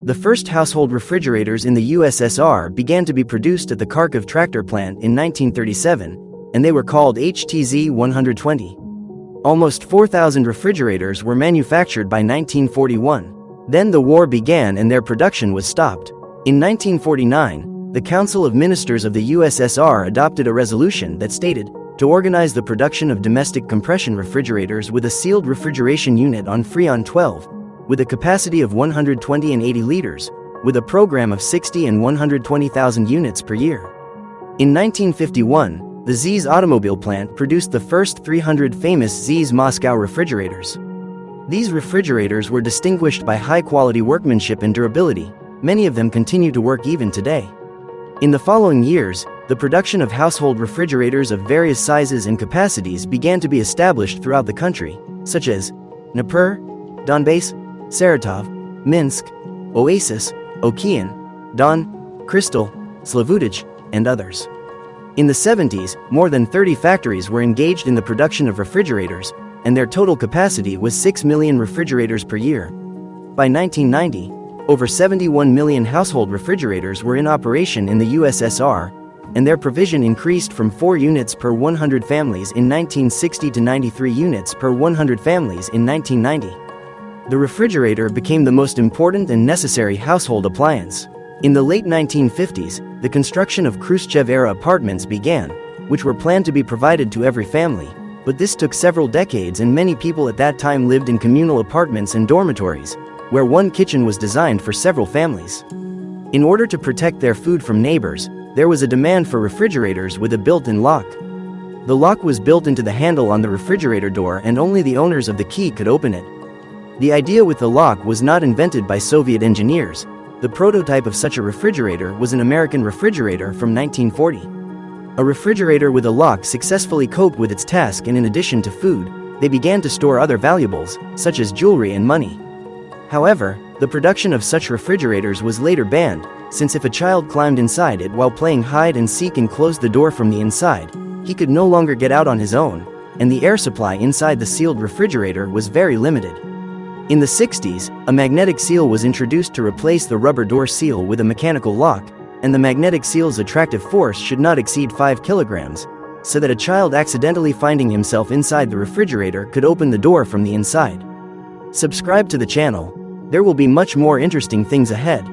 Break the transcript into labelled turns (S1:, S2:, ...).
S1: The first household refrigerators in the USSR began to be produced at the Kharkiv tractor plant in 1937, and they were called HTZ 120. Almost 4,000 refrigerators were manufactured by 1941. Then the war began and their production was stopped. In 1949, the Council of Ministers of the USSR adopted a resolution that stated, to organize the production of domestic compression refrigerators with a sealed refrigeration unit on Freon 12, with a capacity of 120 and 80 liters, with a program of 60 and 120,000 units per year. In 1951, the ZIS automobile plant produced the first 300 famous ZIS Moscow refrigerators. These refrigerators were distinguished by high-quality workmanship and durability. Many of them continue to work even today. In the following years, the production of household refrigerators of various sizes and capacities began to be established throughout the country, such as Dnipro, Donbass, Saratov, Minsk, Oasis, Okean, Don, Crystal, Slavutich, and others. In the 70s, more than 30 factories were engaged in the production of refrigerators, and their total capacity was 6 million refrigerators per year. By 1990, over 71 million household refrigerators were in operation in the USSR, and their provision increased from 4 units per 100 families in 1960 to 93 units per 100 families in 1990. The refrigerator became the most important and necessary household appliance. In the late 1950s, the construction of Khrushchev-era apartments began, which were planned to be provided to every family, but this took several decades and many people at that time lived in communal apartments and dormitories, where one kitchen was designed for several families. In order to protect their food from neighbors, there was a demand for refrigerators with a built-in lock. The lock was built into the handle on the refrigerator door and only the owners of the key could open it. The idea with the lock was not invented by Soviet engineers. The prototype of such a refrigerator was an American refrigerator from 1940. A refrigerator with a lock successfully coped with its task, and in addition to food, they began to store other valuables, such as jewelry and money. However, the production of such refrigerators was later banned, since if a child climbed inside it while playing hide and seek and closed the door from the inside, he could no longer get out on his own, and the air supply inside the sealed refrigerator was very limited. In the 60s, a magnetic seal was introduced to replace the rubber door seal with a mechanical lock, and the magnetic seal's attractive force should not exceed 5 kilograms, so that a child accidentally finding himself inside the refrigerator could open the door from the inside. Subscribe to the channel. There will be much more interesting things ahead.